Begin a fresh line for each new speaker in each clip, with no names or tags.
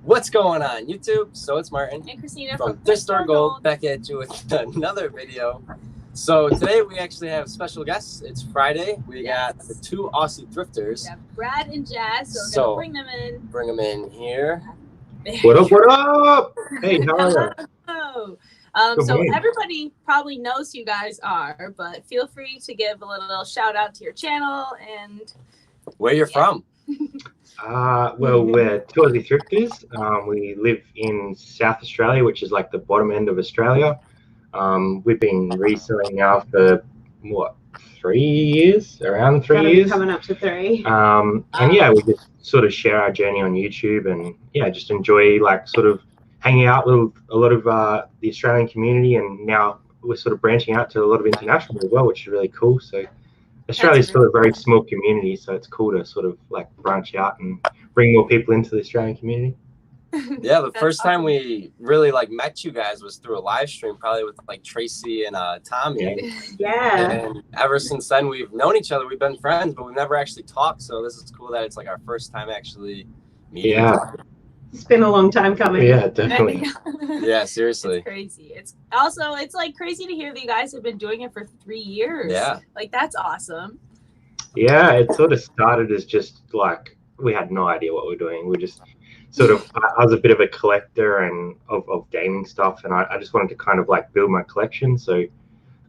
What's going on YouTube? So it's Martin
and Christina
from Thrift Store Gold back at you with another video. So today we actually have special guests. It's Friday. We got the two Aussie thrifters.
Yeah, Brad and Jazz. So we're gonna bring them in.
Bring them in here.
What up? What up? Hey, how are you?
Hello. So everybody probably knows who you guys are, but feel free to give a little shout out to your channel and
where you're from.
Well, we're 2aussiethrifters. We live in South Australia, which is like the bottom end of Australia. We've been reselling now for what, 3 years? Around 3 years.
Coming up to 3.
And yeah, we just sort of share our journey on YouTube, and yeah, just enjoy like sort of hanging out with a lot of the Australian community, and now we're sort of branching out to a lot of international as well, which is really cool. So Australia's still a very small community, so it's cool to sort of like branch out and bring more people into the Australian community.
Yeah, the first time we really like met you guys was through a live stream, probably with like Tracy and Tommy.
Yeah.
And ever since then, we've known each other. We've been friends, but we've never actually talked. So this is cool that it's like our first time actually meeting.
Yeah.
It's been a long time coming.
Yeah, definitely.
Yeah, seriously.
It's crazy. It's also, it's like crazy to hear that you guys have been doing it for 3 years.
Yeah.
Like that's awesome.
Yeah, it sort of started as just like, we had no idea what we're doing. We just sort of, I was a bit of a collector and of gaming stuff, and I just wanted to kind of like build my collection. So
it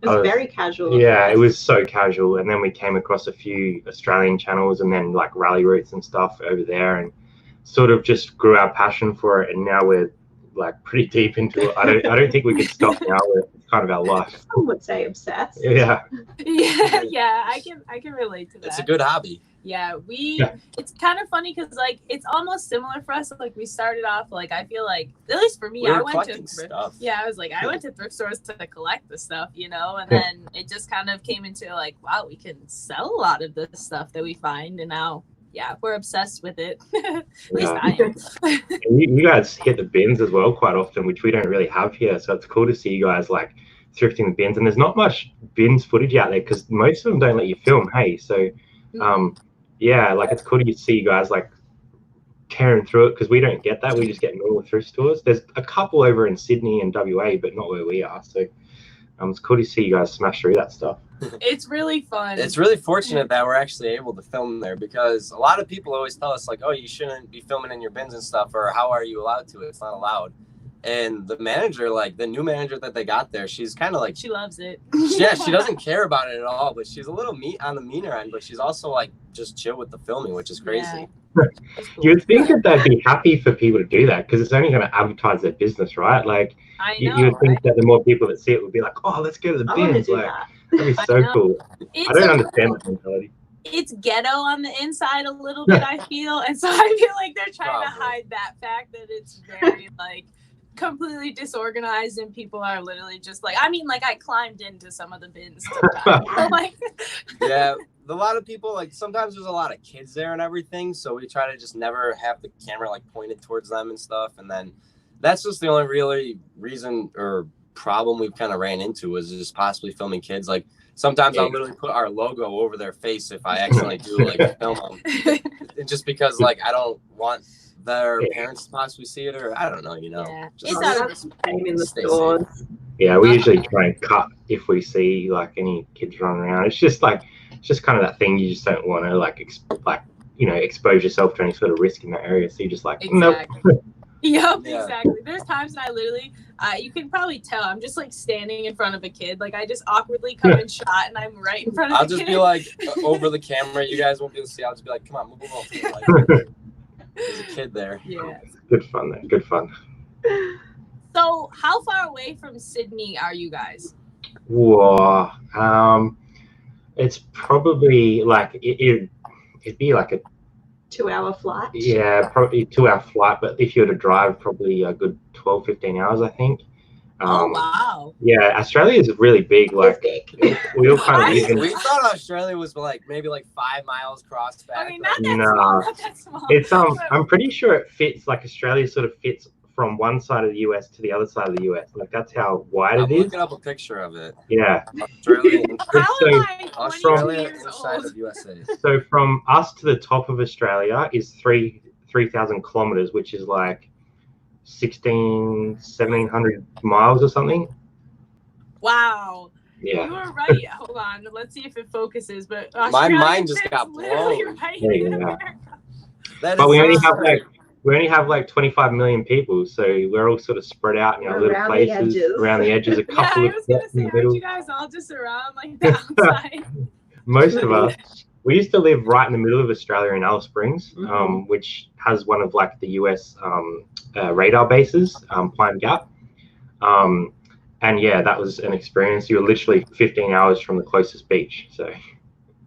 was very casual.
Yeah, it was so casual. And then we came across a few Australian channels, and then like Rally Routes and stuff over there, and sort of just grew our passion for it. And now we're like pretty deep into it. I don't think we could stop now. It's kind of our life.
Some would say obsessed.
Yeah.
Yeah, I can relate to that.
It's a good hobby.
Yeah, it's kind of funny because like it's almost similar for us. Like we started off like, I feel like, at least for me, I went to thrift. Yeah, I was like, I went to thrift stores to collect the stuff, you know, and then it just kind of came into like, wow, we can sell a lot of the stuff that we find, and now yeah, we're obsessed with it. At least I am.
And you guys hit the bins as well quite often, which we don't really have here. So it's cool to see you guys like thrifting the bins. And there's not much bins footage out there because most of them don't let you film. Hey, so yeah, like it's cool to see you guys like tearing through it, because we don't get that. We just get normal thrift stores. There's a couple over in Sydney and WA, but not where we are. So it's cool to see you guys smash through that stuff.
It's really fun.
It's really fortunate that we're actually able to film there, because a lot of people always tell us like, oh, you shouldn't be filming in your bins and stuff, or how are you allowed to? It's not allowed. And the manager, like the new manager that they got there, she's kind of like,
she loves it.
Yeah, she doesn't care about it at all, but she's a little on the meaner end, but she's also like just chill with the filming, which is crazy.
Yeah.
You'd think that they'd be happy for people to do that, because it's only going to advertise their business, right? Like you would think that the more people that see it would be like, oh, let's go to the bins. Like that'd be so cool. I don't understand that mentality.
It's ghetto on the inside a little bit, I feel, and so I feel like they're trying to hide that fact that it's very like completely disorganized, and people are literally just like, I mean, like I climbed into some of the bins sometimes. Like,
yeah, a lot of people, like sometimes there's a lot of kids there and everything, so we try to just never have the camera like pointed towards them and stuff. And then that's just the only really reason or problem we've kind of ran into, was just possibly filming kids. Like sometimes I'll literally put our logo over their face if I accidentally do like film them, just because like I don't want their parents to possibly see it, or I don't know, you know.
Yeah.
It's not in the stores.
Yeah, we usually try and cut if we see like any kids running around. It's just like, it's just kind of that thing you just don't want to like expose yourself to any sort of risk in that area. So you just like,
exactly.
Nope.
Yep, exactly. There's times when I literally, you can probably tell, I'm just like standing in front of a kid. Like I just awkwardly come in shot, and I'm right in front of
I'll
the
just
kid.
be like over the camera. You guys won't be able to see. I'll just be like, come on, move over. Like, there's a kid there.
Yeah.
Good fun, though. Good fun.
So how far away from Sydney are you guys?
Whoa. It's probably like, it'd be like a
2-hour flight.
Yeah, probably 2-hour flight, but if you were to drive, probably a good 12-15 hours, I think.
Oh wow.
Yeah, Australia is really big. Like we all kind of live in.
We thought Australia was like maybe like 5 miles across back.
I mean, not that small, not that small.
It's I'm pretty sure it fits, like Australia sort of fits from one side of the US to the other side of the US. Like that's how wide it is.
I'm looking up a picture of it.
Yeah.
Australia,
Australia
inside of USA.
So from us to the top of Australia is 3,000 kilometers, which is like 1,700 miles or something.
Wow.
Yeah.
You were right. Hold on. Let's see if it focuses. But
my mind just got blown.
Right
yeah.
But
we only have like 25 million people, so we're all sort of spread out in our little places around the edges. A couple
yeah, I was gonna say, aren't you guys all just around like the outside?
Most of us. We used to live right in the middle of Australia in Alice Springs, which has one of like the US radar bases, Pine Gap. And yeah, that was an experience. You were literally 15 hours from the closest beach. So.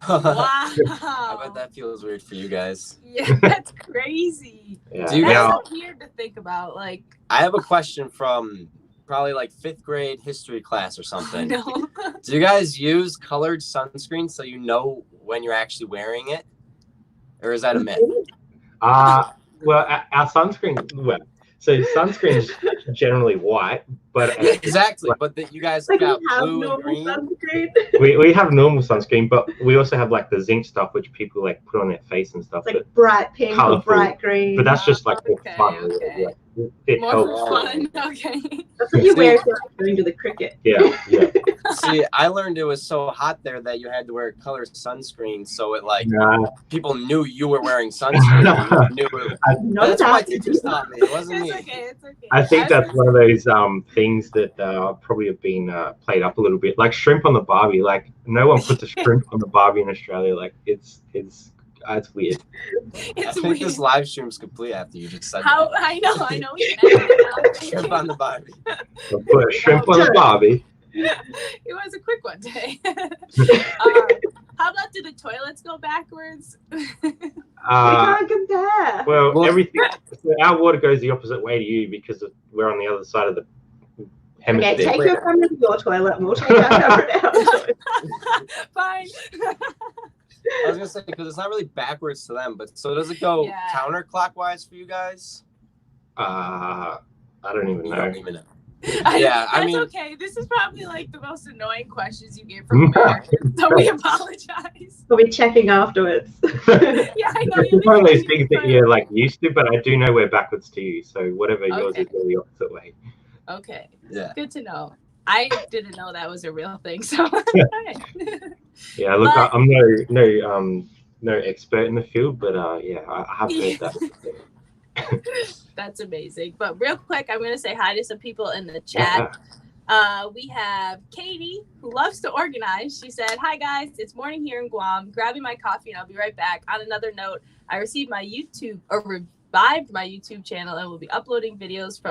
Wow.
I bet that feels weird for you guys.
Yeah, that's crazy.
Yeah.
That's so weird to think about. Like,
I have a question from probably like 5th grade history class or something.
No.
Do you guys use colored sunscreen so you know when you're actually wearing it? Or is that a myth?
Well, our sunscreen, so sunscreen is generally white, but
exactly. But you guys got blue and green.
We have normal sunscreen, but we also have like the zinc stuff, which people like put on their face and stuff.
It's like bright pink or bright green.
But that's just like for fun.
Okay.
It
More
helps.
for fun. Okay.
That's what you wear if you're going to the cricket.
Yeah.
See, I learned it was so hot there that you had to wear colored sunscreen, so it like people knew you were wearing sunscreen. That's what my teachers taught me. It wasn't me.
It's okay.
I think that's one of those things that probably have been played up a little bit, like shrimp on the Barbie. Like no one puts a shrimp on the Barbie in Australia. Like it's weird.
I think this live stream's complete after you just said
that. I know.
Shrimp on the Barbie.
Put a shrimp on the Barbie.
It was a quick one today. How about do the toilets go backwards?
We can't compare.
Well, everything. So our water goes the opposite way to you because we're on the other side of the hemisphere.
Okay, take your camera to your toilet and we'll take our camera to our toilet.
Fine.
I was gonna say because it's not really backwards to them, but so does it go counterclockwise for you guys?
I don't even know.
Don't even know.
I mean, okay. This is probably like the most annoying questions you get from Americans, so we apologize.
We'll be checking afterwards.
Yeah, I know.
It's one of those things that you're like used to, but I do know we're backwards to you. So whatever yours is, the opposite way.
Okay.
Yeah.
Good to know. I didn't know that was a real thing. So.
Yeah. Look, I'm no expert in the field, but yeah, I have heard that.
That's amazing. But real quick, I'm going to say hi to some people in the chat. We have Katie, who loves to organize. She said, "Hi guys, it's morning here in Guam. Grabbing my coffee and I'll be right back. On another note, I revived my YouTube channel and will be uploading videos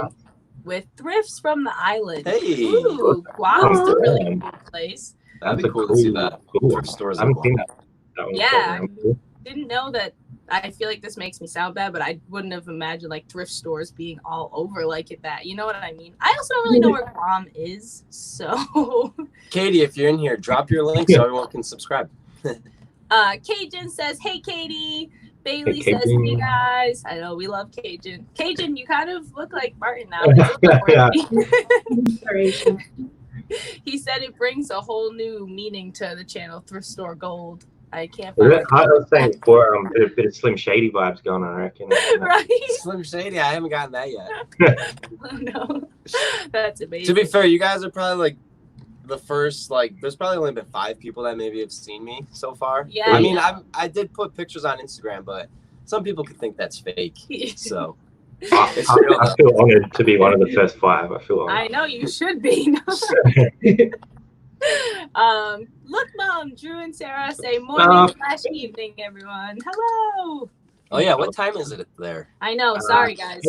with thrifts from the island."
Hey,
ooh, Guam's a really cool place.
That'd be cool to see that. Thrift stores.
That
yeah, I didn't know that. I feel like this makes me sound bad, but I wouldn't have imagined like thrift stores being all over like that. You know what I mean? I also don't really know where Guam is, so.
Katie, if you're in here, drop your link so everyone can subscribe.
Cajun says, "Hey, Katie." Bailey says, "Hey guys." I know we love Cajun. Cajun, you kind of look like Martin now. He said it brings a whole new meaning to the channel, Thrift Store Gold. I can't find it.
I was saying before, a bit of Slim Shady vibes going on, I reckon.
Right?
Slim Shady, I haven't gotten that yet.
Oh, no. That's amazing.
To be fair, you guys are probably like the first, like, there's probably only been 5 people that maybe have seen me so far.
Yeah.
I mean, I did put pictures on Instagram, but some people could think that's fake. So.
I feel honored to be one of the first 5. I feel honored.
I know you should be. Look, Mom, Drew and Sarah say morning/evening, everyone. Hello.
Oh yeah, what time is it there?
I know. Sorry, guys.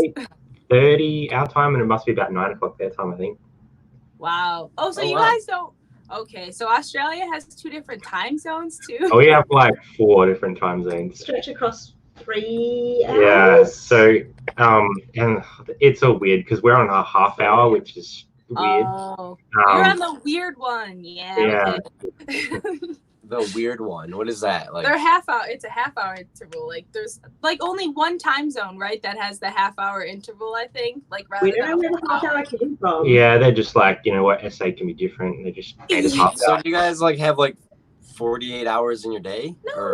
8:30 our time, and it must be about 9 o'clock their time, I think.
Wow. Oh, so you guys don't. Okay, so Australia has 2 different time zones too.
Oh, we have like 4 different time zones.
Stretch across 3 hours.
Yeah. So, and it's all weird because we're on a half hour, which is weird.
Oh, you're on the weird one. Yeah. Okay.
The weird one. What is that? Like
they're half hour. It's a half-hour interval. Like there's like only one time zone, right? That has the half-hour interval. I think. Like rather
we don't know where the half-hour came from.
Yeah, they're just like, you know what, SA can be different. They just made it half
So
hour.
do you guys like have like 48 hours in your day?
No.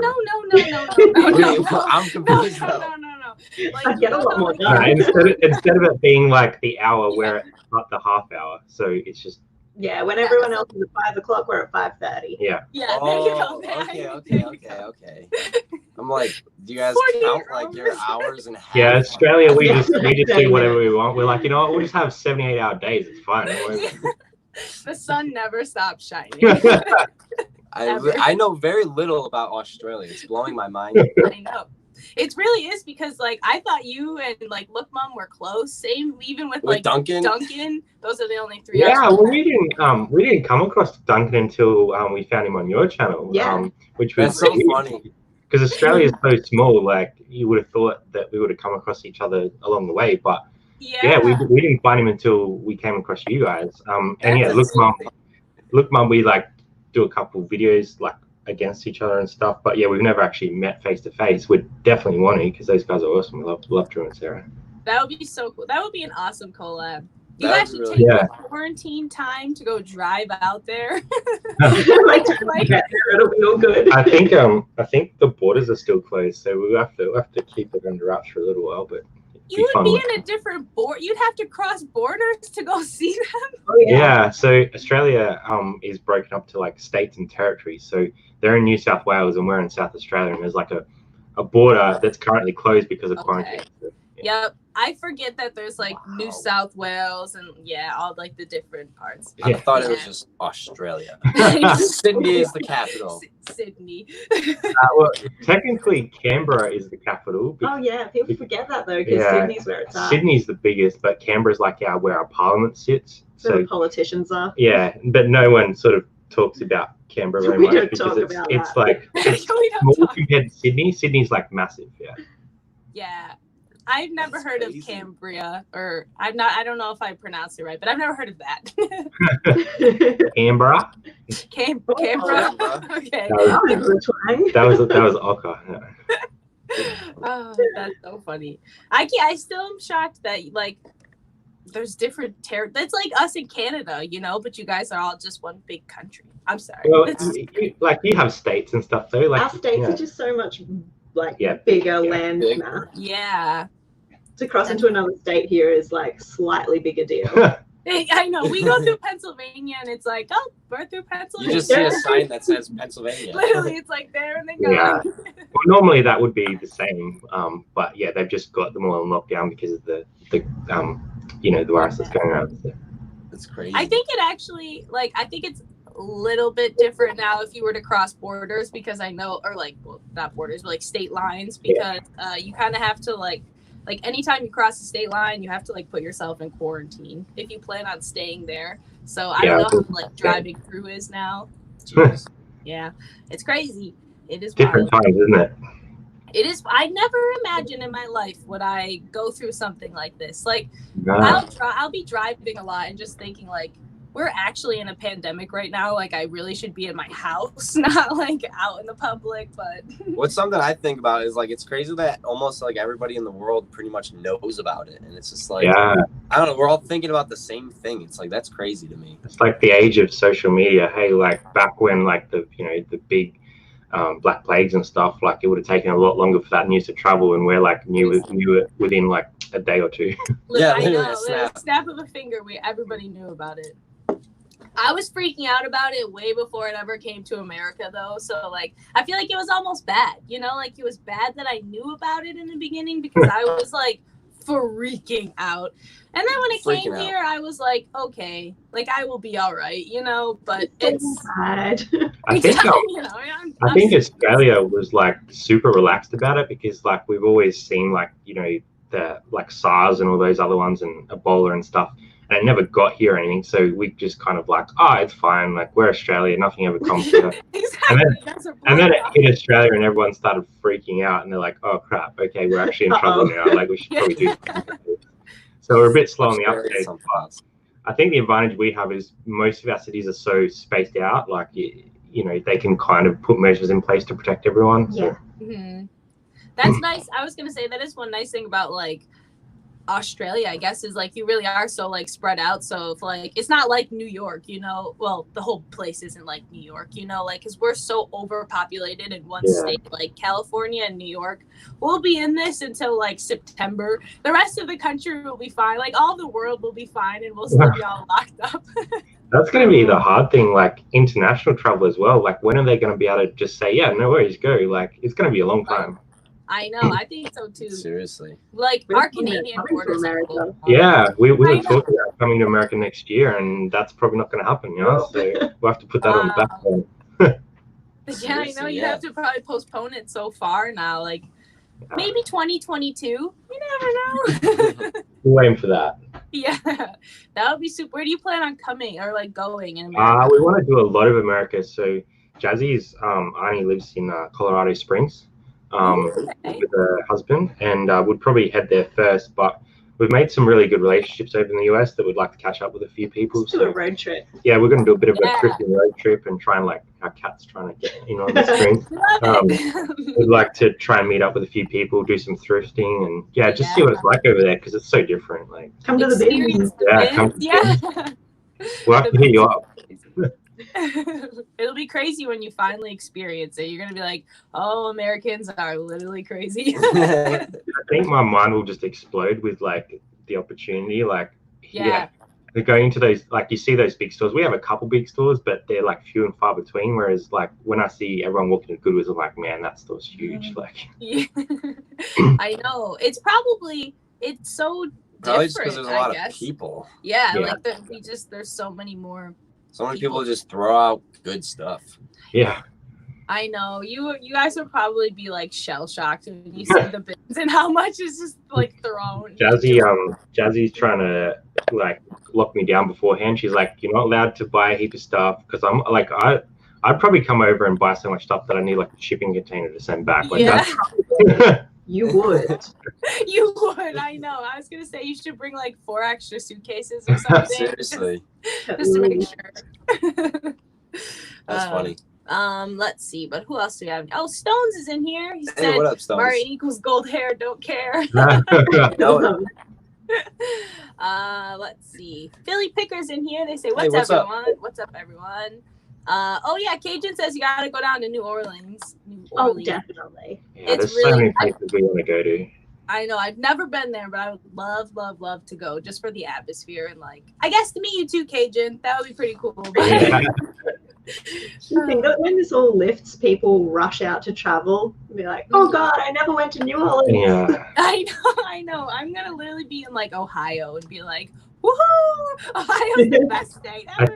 I'm confused.
No. Like,
I'd get a lot more done.
Instead of it being like the hour, where it's not the half hour. So it's just.
Yeah, when everyone else is at 5 o'clock, we're at 5:30.
Yeah.
Yeah,
Oh,
there you go.
okay. I'm like, do you guys count like your hours and half?
Yeah, Australia, we just do whatever we want. We're like, you know what, we'll just have 78-hour days. It's fine.
The sun never stops shining.
I know very little about Australia. It's blowing my mind.
I know. It really is, because like I thought you and like Look Mom were close. Same even with like
Duncan.
Those are the only three.
Yeah, well, we didn't come across Duncan until we found him on your channel.
Yeah.
Which was
That's so funny.
Because Australia is so small. Like you would have thought that we would have come across each other along the way, but we didn't find him until we came across you guys. And yeah, Look Mom, we like do a couple of videos like against each other and stuff, but yeah, we've never actually met face to face. We'd definitely want to, because those guys are awesome. We love Drew and Sarah.
That would be so cool. That would be an awesome collab. You
That'd
actually
really
take your quarantine time to go drive out there.
It'll be all good.
I think the borders are still closed, so we'll have to keep it under wraps for a little while. But
you would be in a different board. You'd have to cross borders to go see them.
Oh,
yeah. So Australia is broken up to like states and territories. So they're in New South Wales and we're in South Australia, and there's like a border that's currently closed because of quarantine. So, yeah.
Yep. I forget that there's like New South Wales and all like the different parts.
I thought it was just Australia. Sydney is the capital.
Sydney.
Well, technically Canberra is the capital.
Oh yeah, people forget that though, because Sydney's where it's at.
Sydney's the biggest, but Canberra's like where our parliament sits.
So the politicians are.
Yeah, but no one sort of talks about Canberra very much, because it's like small compared to Sydney. Sydney's like massive.
Yeah. I've never heard of Cambria, or I don't know if I pronounced it right, but I've never heard of that.
Canberra.
Canberra. Okay.
That was Oka. Yeah.
Oh, that's so funny. I still am shocked that like there's different that's like us in Canada, but you guys are all just one big country. I'm sorry.
Well, you have states and stuff though. Like
our states are just so much bigger land mass.
Yeah.
To cross into another state here is like slightly bigger deal.
I know. We go through Pennsylvania and it's like, oh, we're through Pennsylvania.
You just see a sign that says Pennsylvania.
Literally, it's like there and then go.
Yeah. Well, normally that would be the same, but yeah, they've just got them all in lockdown because of the virus that's going around. So.
That's crazy.
I think it actually I think it's a little bit different now if you were to cross borders, because I know, or not borders, but state lines, because you kind of have to like anytime you cross the state line, you have to put yourself in quarantine if you plan on staying there. So I don't know how driving through is now.
Jeez.
Yeah, it's crazy. It is
different
wild.
times, isn't it?
It is. I never imagined in my life would I go through something like this. I'll be driving a lot and just thinking we're actually in a pandemic right now. I really should be in my house, not out in the public. But
what's something I think about is it's crazy that almost everybody in the world pretty much knows about it, and it's just I don't know. We're all thinking about the same thing. It's that's crazy to me.
It's like the age of social media. Hey, back when the big black plagues and stuff, it would have taken a lot longer for that news to travel, and we're knew it within a day or two.
Yeah,
I know. Snap of a finger, everybody knew about it. I was freaking out about it way before it ever came to America, though. So, I feel like it was almost bad, it was bad that I knew about it in the beginning, because I was, freaking out. And then when it came here, I was like, okay, I will be all right, but it's
bad.
I think Australia was, super relaxed about it, because, we've always seen, the, SARS and all those other ones and Ebola and stuff. And it never got here or anything, so we just kind of it's fine. We're Australia, nothing ever comes here.
Exactly.
And then it hit Australia, and everyone started freaking out, and they're like, "Oh crap! Okay, we're actually in trouble now. We should probably do something." So we're a bit slow on the uptake. I think the advantage we have is most of our cities are so spaced out. They can kind of put measures in place to protect everyone.
Yeah.
So. Mm-hmm. That's nice. I was gonna say that is one nice thing about Australia, I guess, is like you really are so like spread out. So if like it's not like New York, you know, well, the whole place isn't like New York, you know, like because we're so overpopulated in one state, like California and New York. We'll be in this until like September. The rest of the country will be fine. Like all the world will be fine, and we'll still be all locked up.
That's going to be the hard thing, like international travel as well. Like when are they going to be able to just say, yeah, no worries, go? Like it's going to be a long time.
I know. I think so too.
Seriously.
Like our Canadian borders.
Yeah, we were talking about coming to America next year, and that's probably not going to happen, you know. So we'll have to put that on the back burner.
Yeah, I know. You have to probably postpone it so far now. Like maybe 2022. You never know.
We're waiting for that.
Yeah, that would be super. Where do you plan on coming or like going in America?
We want to do a lot of America. So Jazzy's auntie lives in Colorado Springs. With her husband, and would probably head there first, but we've made some really good relationships over in the US that we'd like to catch up with a few people.
Let's do a road trip.
Yeah, we're going to do a bit of a thrifting road trip and try and like our cat's trying to get in on the screen. We'd like to try and meet up with a few people, do some thrifting, and just see what it's like over there because it's so different. Like
come to the bins.
Come to the bins. We'll have to hit you up.
It'll be crazy when you finally experience it. You're gonna be like, oh, Americans are literally crazy.
I think my mind will just explode with like the opportunity. Like they're going to those, like you see those big stores. We have a couple big stores, but they're like few and far between. Whereas like when I see everyone walking to Goodwill's, I'm like, man, that store's huge. Like
I know. It's so
probably just because there's a lot of people.
Yeah. Like there's so many more.
So many people just throw out good stuff.
Yeah.
I know. You guys would probably be like shell shocked when you see the bins and how much is just like thrown.
Jazzy's trying to like lock me down beforehand. She's like, you're not allowed to buy a heap of stuff because I'm like I'd probably come over and buy so much stuff that I need like a shipping container to send back. Like that's
You would.
You would. I know. I was gonna say you should bring like 4 extra suitcases or something.
Seriously.
Just to make sure.
That's funny.
Let's see, but who else do we have? Oh, Stones is in here. He said,
what up, Stones?
Martin equals gold hair, don't care. Let's see. Philly Picker's in here. They say, what's up, everyone? What's up, everyone? Oh yeah, Cajun says you gotta go down to New Orleans.
Oh, definitely.
Yeah, there's really so many places we want to go to.
I know. I've never been there, but I would love to go just for the atmosphere and like I guess to meet you too, Cajun. That would be pretty cool.
Yeah.
You think that when this all lifts, people rush out to travel and be like, oh God, I never went to New Orleans.
Yeah.
I know. I'm gonna literally be in like Ohio and be like, woohoo! Ohio's the best state ever.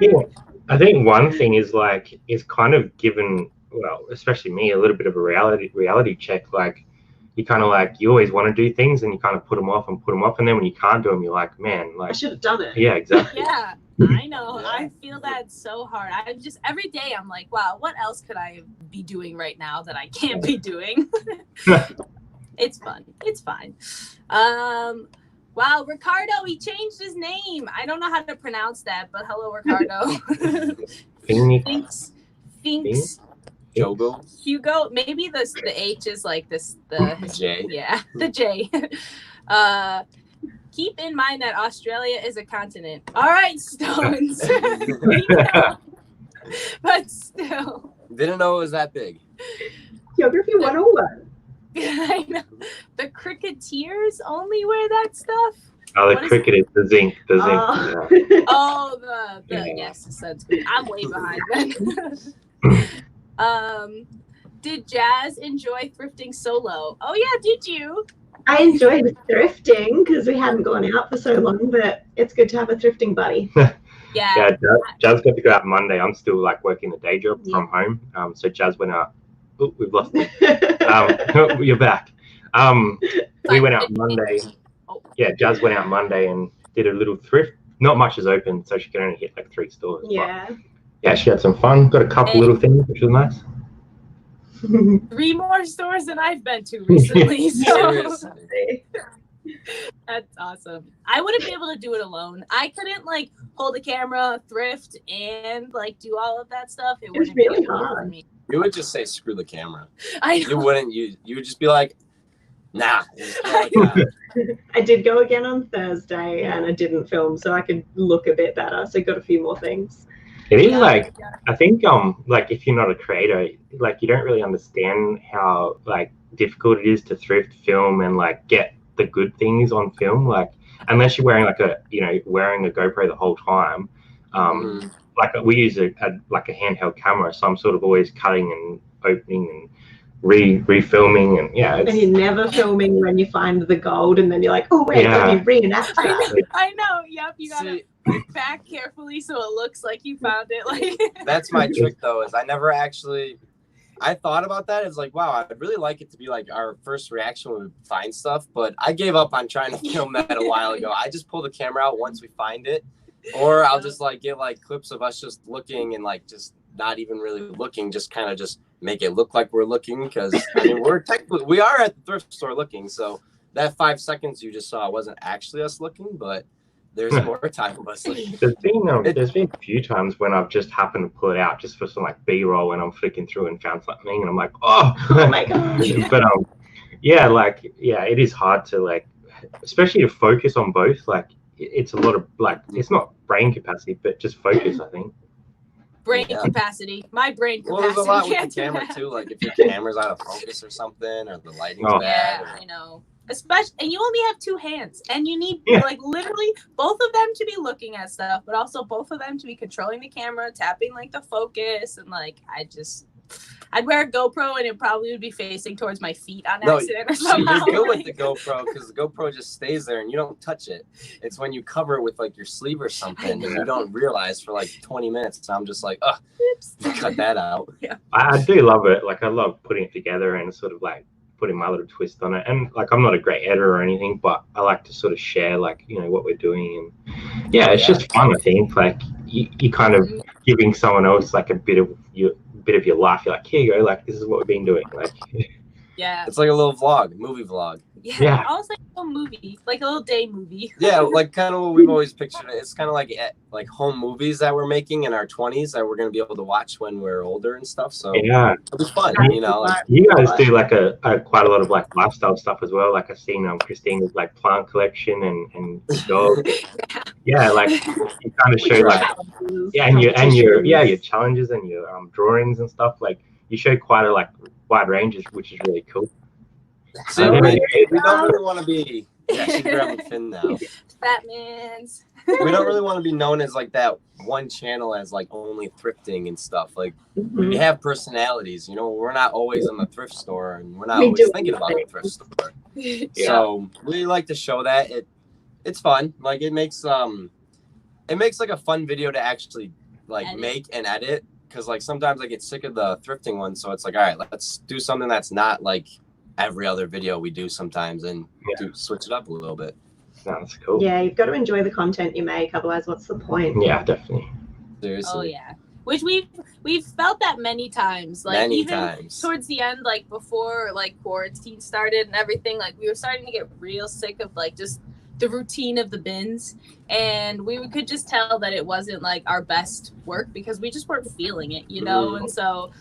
I think one thing is like it's kind of given, well, especially me, a little bit of a reality check. Like you kind of like you always want to do things and you kind of put them off, and then when you can't do them, you're like, man, like
I should have done it.
Yeah, exactly.
Yeah, I know. I feel that so hard. I just every day I'm like, wow, what else could I be doing right now that I can't be doing? It's fun. It's fine. Wow, Ricardo, he changed his name. I don't know how to pronounce that, but hello, Ricardo. Finks. Hugo. Maybe the H is like this. The
J.
Yeah, the J. Keep in mind that Australia is a continent. All right, Stones. But still.
Didn't know it was that big.
Geography 101.
I know. The cricketeers only wear that stuff.
Oh, the cricket is the zinc. Yeah.
Oh, yes, the sunscreen. I'm way behind then. Did Jazz enjoy thrifting solo? Oh yeah, did you?
I enjoyed thrifting because we hadn't gone out for so long, but it's good to have a thrifting buddy.
Yeah.
Jazz got to go out Monday. I'm still like working the day job from home. So Jazz went out. Oh, we've lost it. You're back. We went out Monday. Yeah, Jazz went out Monday and did a little thrift. Not much is open, so she could only hit like 3 stores.
Yeah.
But, yeah, she had some fun. Got a couple little things, which was nice.
3 more stores than I've been to recently. So. That's awesome. I wouldn't be able to do it alone. I couldn't like hold a camera, thrift, and like do all of that stuff. It wouldn't
really
be hard for me.
You would just say screw the camera.
I know.
You wouldn't. You would just be like, Nah.
I did go again on Thursday and I didn't film, so I could look a bit better. So I got a few more things.
It is like, I think like if you're not a creator, like you don't really understand how like difficult it is to thrift, film, and like get the good things on film. Like unless you're wearing like wearing a GoPro the whole time. Like we use a handheld camera, so I'm sort of always cutting and opening and refilming, and and
you're never filming when you find the gold, and then you're like, oh wait, let me reenact that.
I know. Yep, you gotta put back carefully so it looks like you found it. Like
that's my trick though. Is I never actually. I thought about that. It's like, wow, I'd really like it to be like our first reaction when we find stuff, but I gave up on trying to film that a while ago. I just pull the camera out once we find it, or I'll just like get like clips of us just looking and like just not even really looking, just kind of just make it look like we're looking, because I mean we are at the thrift store looking, so that 5 seconds you just saw wasn't actually us looking, but there's more time of us looking.
There's been a few times when I've just happened to pull it out just for some like B-roll when I'm flicking through and found something, and I'm like, oh
my god.
But it is hard to like, especially to focus on both. Like it's a lot of like, it's not brain capacity, but just focus, I think.
Brain capacity. My brain capacity.
Well, there's a lot with the camera too. Like if your camera's out of focus or something, or the lighting's bad.
I know. Especially, and you only have 2 hands, and you need like literally both of them to be looking at stuff, but also both of them to be controlling the camera, tapping like the focus, and like I'd wear a GoPro and it probably would be facing towards my feet on accident or something.
You're good with the GoPro because the GoPro just stays there and you don't touch it. It's when you cover it with like your sleeve or something and you don't realize for like 20 minutes. So I'm just like, cut that out.
Yeah. I do love it. Like I love putting it together and sort of like putting my little twist on it. And like I'm not a great editor or anything, but I like to sort of share like, what we're doing. And it's just fun, I think. Like you kind of giving someone else like a bit of your life. You're like, here you go, like this is what we've been doing. Like
it's like a little movie vlog.
Almost like a movie, like a little day movie.
Like kind of what we've always pictured it. It's kind of like home movies that we're making in our 20s that we're going to be able to watch when we're older and stuff. So it'll be fun, like,
you guys do like a quite a lot of like lifestyle stuff as well. Like I've seen Christina's like plant collection and dog. Like you kind of show like and your challenges and your drawings and stuff. Like you show quite a like wide range, which is really cool.
See, we don't really want to be. Yeah, she's grabbing Finn now.
Batman's.
We don't really want to be known as like that one channel as like only thrifting and stuff. Like we have personalities. We're not always in the thrift store, and we're not always thinking about the thrift store. So we like to show that it's fun. Like it makes like a fun video to actually like make and edit. Because like sometimes I get sick of the thrifting one, so it's like, all right, let's do something that's not like every other video we do sometimes, and switch it up a little bit.
That's cool.
Yeah, you've got to enjoy the content you make, otherwise what's the point?
Yeah, definitely.
Seriously.
Oh yeah. Which we've felt that many times. Like towards the end, like before like quarantine started and everything, like we were starting to get real sick of like just the routine of the bins, and we could just tell that it wasn't like our best work because we just weren't feeling it, and so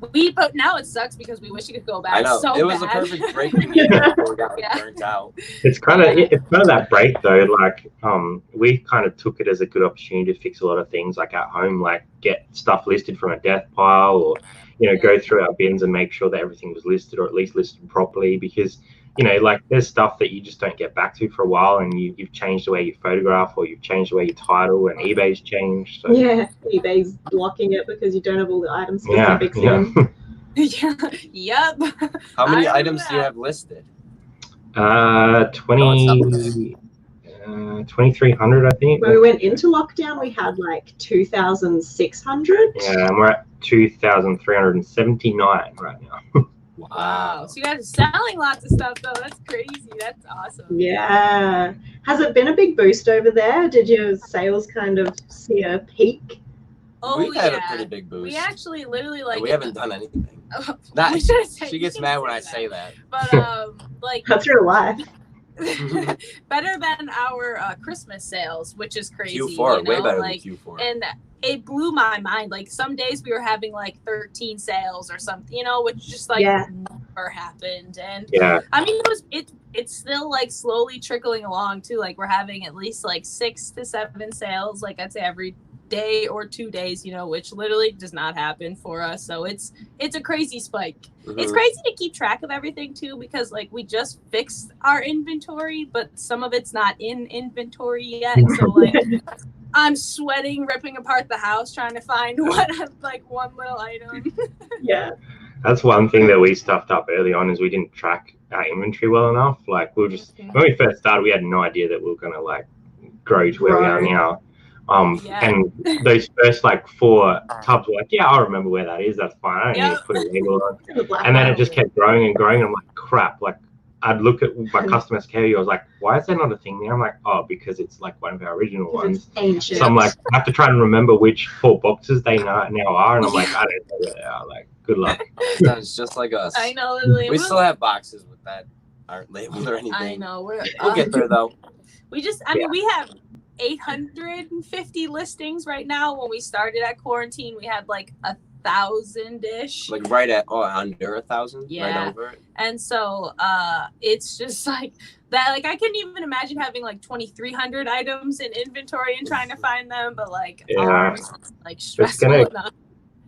but now it sucks because we wish it could go back.
I know.
So
it was
bad.
a perfect break before we got burnt out.
It's kind of that break though. Like we kind of took it as a good opportunity to fix a lot of things like at home, like get stuff listed from a death pile, or go through our bins and make sure that everything was listed, or at least listed properly, because like there's stuff that you just don't get back to for a while, and you've changed the way you photograph, or you've changed the way you title, and eBay's changed. So.
Yeah, eBay's blocking it because you don't have all the items specifics in.
Yep.
How many items do you have listed?
2,300, I think.
When we went into lockdown, we had like 2,600.
Yeah, and we're at 2,379 right now.
Wow. So you guys are selling lots of stuff though. That's crazy. That's awesome.
Yeah. Has it been a big boost over there? Did your sales kind of see a peak?
Oh,
We've had a pretty big boost.
We actually literally like
we haven't done anything.
Not,
she gets mad when I say that.
But like
that's real life.
Better than our Christmas sales, which is crazy.
Q4, way better than Q4.
And it blew my mind. Like some days we were having like 13 sales or something, which just like never happened. And
yeah,
I mean, it's still like slowly trickling along too. Like we're having at least like 6 to 7 sales, like I'd say every day or 2 days, you know, which literally does not happen for us. So it's a crazy spike. It's crazy to keep track of everything too, because like we just fixed our inventory, but some of it's not in inventory yet. So like I'm sweating, ripping apart the house, trying to find like one little item.
Yeah.
That's one thing that we stuffed up early on, is we didn't track our inventory well enough. Like we were just, when we first started, we had no idea that we were gonna like grow to where we are now. And those first like 4 tubs were like, yeah, I'll remember where that is. That's fine. I don't need to put a label on. And then it just kept growing and growing. And I'm like, crap. Like I'd look at my customer care. I was like, why is there not a thing there? I'm like, oh, because it's like one of our original ones.
It's ancient.
So I'm like, I have to try and remember which 4 boxes they now are. And I'm like, I don't know where they are. Like, good luck.
It's just like us.
I know.
We still have boxes with that aren't labeled or anything.
I know.
We'll get there though.
We just, I mean, we have 850 listings right now. When we started at quarantine, we had like 1,000-ish,
like right at under 1,000.
Yeah,
right over it. And
so it's just like that. Like I couldn't even imagine having like 2,300 items in inventory and trying to find them, but like like stressful enough.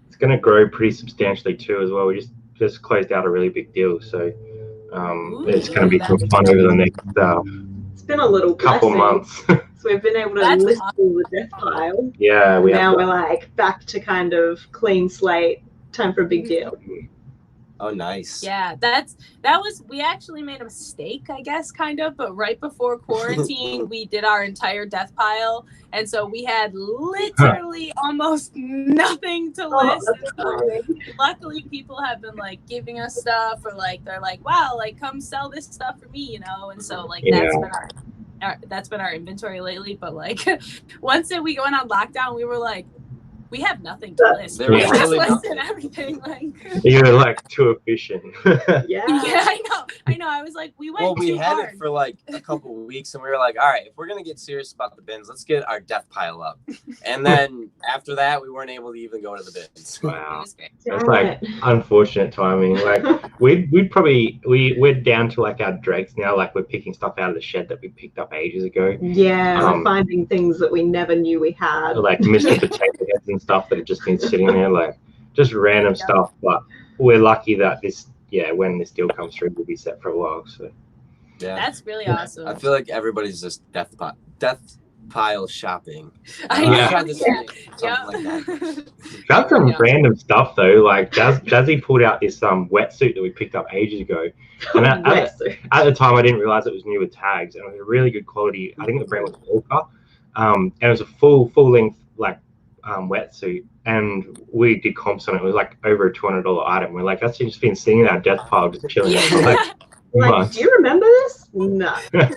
It's gonna grow pretty substantially too as well. We just closed out a really big deal, so it's gonna be some fun over the next
it's been a little
couple months.
So we've been able to list all the death pile.
Yeah,
now we're like back to kind of clean slate. Time for a big deal.
Oh, nice.
Yeah, we actually made a mistake, I guess, kind of. But right before quarantine, we did our entire death pile, and so we had literally almost nothing to list. Luckily, people have been like giving us stuff, or like they're like, "Wow, like come sell this stuff for me," you know. And so like that's been our inventory lately. But like once we went on lockdown, we were like, we have nothing to list. We just listed everything. Like
you're like too efficient.
Yeah, I know. I was like, we had
it for like a couple of weeks, and we were like, all right, if we're gonna get serious about the bins, let's get our death pile up. And then after that, we weren't able to even go to the bins.
Wow, that's like unfortunate timing. Like we're down to like our dregs now. Like we're picking stuff out of the shed that we picked up ages ago.
Yeah, we're finding things that we never knew we had.
Like Mr. Potato Heads and stuff that have just been sitting there, like just random stuff. But we're lucky that when this deal comes through, we'll be set for a while. So
yeah, that's really awesome.
I feel like everybody's just death pile shopping.
I know.
Like that.
Found some random stuff though. Like Jazzy pulled out this wetsuit that we picked up ages ago, and at the time I didn't realize it was new with tags, and it was a really good quality. I think the brand was Walker, and it was a full length like wetsuit, and we did comps on it. It was like over a $200 item. We're like, that's just been sitting in our death pile, just chilling.
Like, do you remember this? No.
Not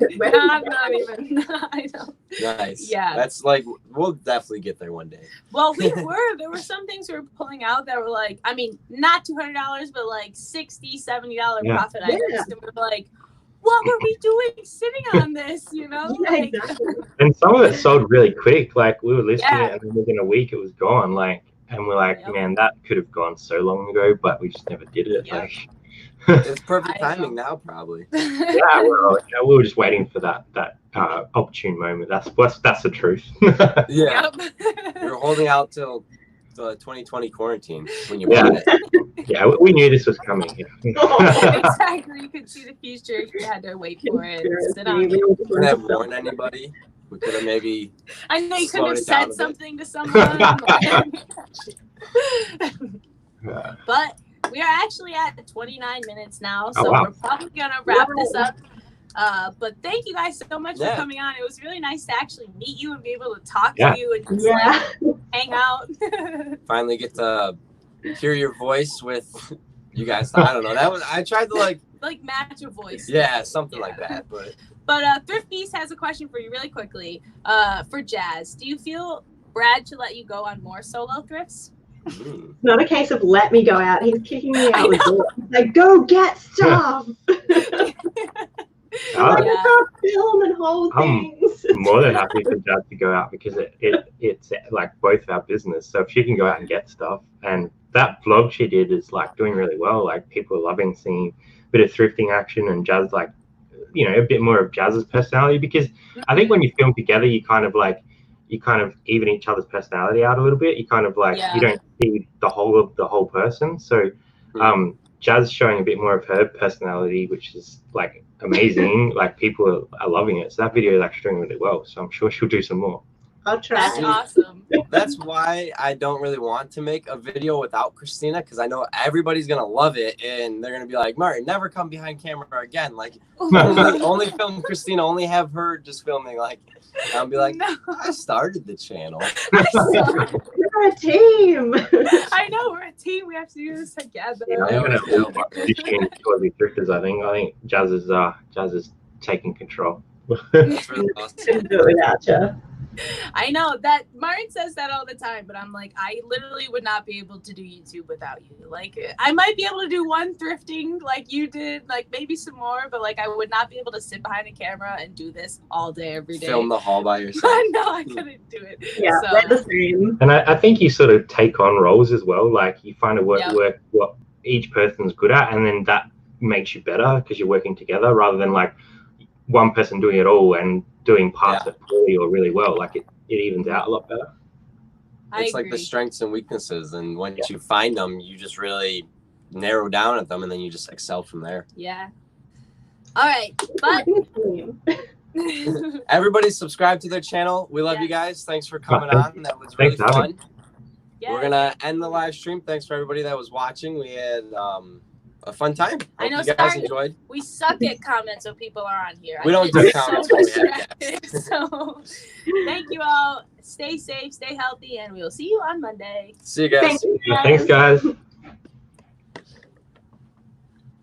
even. I know.
Nice.
Yeah.
That's like, we'll definitely get there one day.
Well, there were some things we were pulling out that were like, I mean, not $200, but like $60, $70 profit items. And we were like, what were we doing sitting on this, you know?
Yeah,
like,
exactly.
And some of it sold really quick. Like we were listing it, and then within a week it was gone. Like, and we're like, man, that could have gone so long ago, but we just never did it. Like,
it's perfect timing now, probably.
Yeah, well, we were just waiting for that opportune moment. That's the truth.
Yeah, we were holding out till the 2020 quarantine when you bought it.
Yeah, we knew this was coming.
Exactly, you could see the future if you had to wait for it. Sit on it.
We couldn't have warned anybody. We could have maybe.
I know you could have said something to someone. But we are actually at 29 minutes now, so we're probably gonna wrap this up. But thank you guys so much for coming on. It was really nice to actually meet you and be able to talk to you and just like hang out.
Finally get to hear your voice with you guys. I don't know. I tried to like
match your voice.
Yeah, something like that.
But Thrift Beast has a question for you really quickly. For Jazz, do you feel Brad should let you go on more solo thrifts?
It's not a case of let me go out. He's kicking me out the door. Like, go get stuff. Film and hold things.
I'm more than happy for Jazz to go out because it's like both of our business. So if she can go out and get stuff and that vlog she did is like doing really well. Like people are loving seeing a bit of thrifting action and Jazz, like, you know, a bit more of Jazz's personality, because I think when you film together, you kind of even each other's personality out a little bit. You kind of like, you don't see the whole person. So Jazz showing a bit more of her personality, which is like amazing. Like people are loving it. So that video is actually doing really well. So I'm sure she'll do some more.
I'll try.
That's awesome.
That's why I don't really want to make a video without Christina, because I know everybody's gonna love it and they're gonna be like, Martin, never come behind camera again. Like only film Christina, only have her just filming. Like I'll be like, no. I started the channel.
We're a team.
I know, we're a team. We have to do this together.
Yeah, I'm gonna audition 2aussiethrifters. I think Jazz is taking control.
That's really awesome.
Do it without you.
I know that Martin says that all the time, but I'm like, I literally would not be able to do YouTube without you. Like, I might be able to do one thrifting like you did, like maybe some more, but like I would not be able to sit behind a camera and do this all day, every day.
Film the haul by yourself.
No, I couldn't do it.
Yeah,
so,
we're the same.
And I think you sort of take on roles as well. Like you find a work what each person's good at, and then that makes you better because you're working together, rather than like one person doing it all and doing parts of poorly or really well. Like it evens out a lot better.
It's like the strengths and weaknesses, and once you find them, you just really narrow down at them, and then you just excel from there.
Yeah. All right, but
everybody subscribe to their channel. We love you guys. Thanks for coming on. That was really fun. We're gonna end the live stream. Thanks for everybody that was watching. We had a fun time.
I know
you guys enjoyed.
We suck at comments when people are on here.
We don't do comments.
So thank you all. Stay safe, stay healthy, and we will see you on Monday.
See you guys.
Thanks guys.